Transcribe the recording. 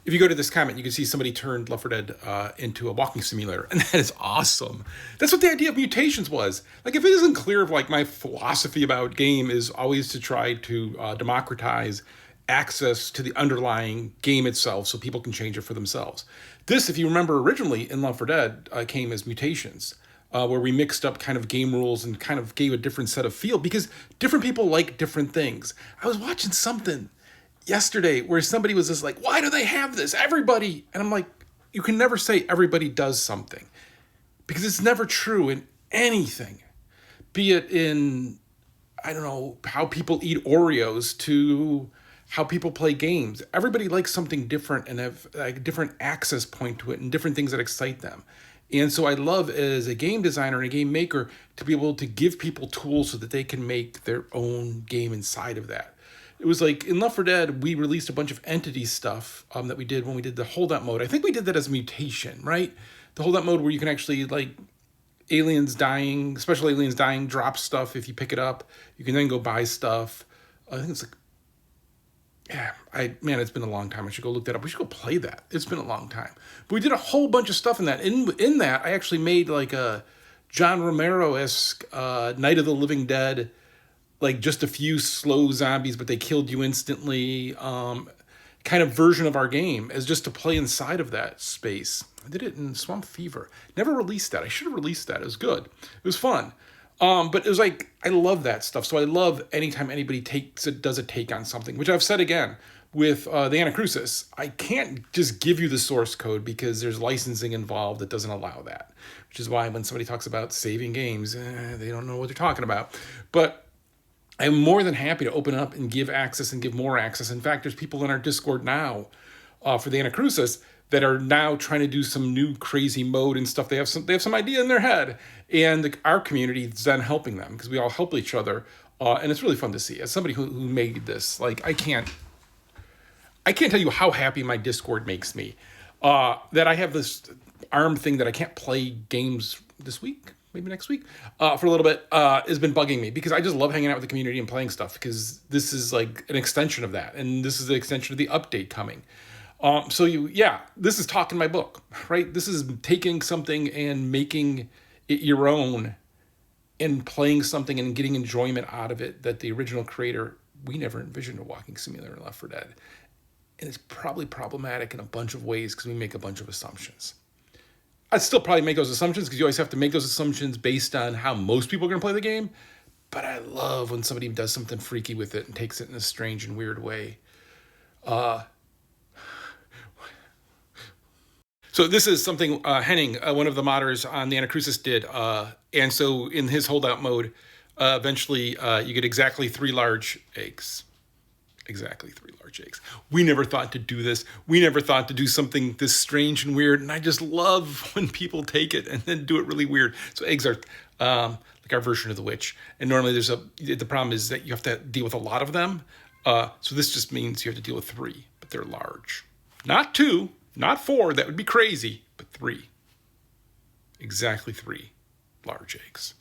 if you go to this comment, you can see somebody turned Left 4 Dead into a walking simulator, and that is awesome. That's what the idea of mutations was. Like, if it isn't clear of like my philosophy about game is always to try to democratize access to the underlying game itself, so people can change it for themselves. This, if you remember, originally in Left 4 Dead came as mutations. Where we mixed up kind of game rules and kind of gave a different set of feel because different people like different things. I was watching something yesterday where somebody was just like, why do they have this? Everybody. And I'm like, you can never say everybody does something because it's never true in anything. Be it in, I don't know, how people eat Oreos to how people play games. Everybody likes something different and have like a different access point to it and different things that excite them. And so I love as a game designer and a game maker to be able to give people tools so that they can make their own game inside of that. It was like in Left 4 Dead, we released a bunch of entity stuff that we did when we did the holdout mode. I think we did that as mutation, right? The holdout mode where you can actually like aliens dying, special aliens dying, drop stuff if you pick it up. You can then go buy stuff. I think it's like, yeah, man, it's been a long time. I should go look that up. We should go play that. It's been a long time. But we did a whole bunch of stuff in that. In that, I actually made like a John Romero-esque Night of the Living Dead, like just a few slow zombies, but they killed you instantly, kind of version of our game as just to play inside of that space. I did it in Swamp Fever. Never released that. I should have released that. It was good. It was fun. But it was like, I love that stuff. So I love anytime anybody does a take on something, which I've said again with the Anacrusis. I can't just give you the source code because there's licensing involved that doesn't allow that, which is why when somebody talks about saving games, they don't know what they're talking about. But I'm more than happy to open up and give access and give more access. In fact, there's people in our Discord now for the Anacrusis that are now trying to do some new crazy mode and stuff. They have some idea in their head, and our community is then helping them because we all help each other, and it's really fun to see. As somebody who made this, like I can't tell you how happy my Discord makes me. That I have this ARM thing that I can't play games this week, maybe next week, for a little bit, has been bugging me because I just love hanging out with the community and playing stuff because this is like an extension of that, and this is the extension of the update coming. This is talking my book, right? This is taking something and making it your own and playing something and getting enjoyment out of it that the original creator, we never envisioned a walking simulator in Left 4 Dead. And it's probably problematic in a bunch of ways because we make a bunch of assumptions. I'd still probably make those assumptions because you always have to make those assumptions based on how most people are going to play the game. But I love when somebody does something freaky with it and takes it in a strange and weird way. So this is something Henning, one of the modders on the Anacrusis did. And so in his holdout mode, eventually you get exactly 3 large eggs. Exactly 3 large eggs. We never thought to do this. We never thought to do something this strange and weird. And I just love when people take it and then do it really weird. So eggs are like our version of the witch. And normally the problem is that you have to deal with a lot of them. So this just means you have to deal with 3, but they're large. Not 2. Not 4, that would be crazy, but 3. Exactly 3 large eggs.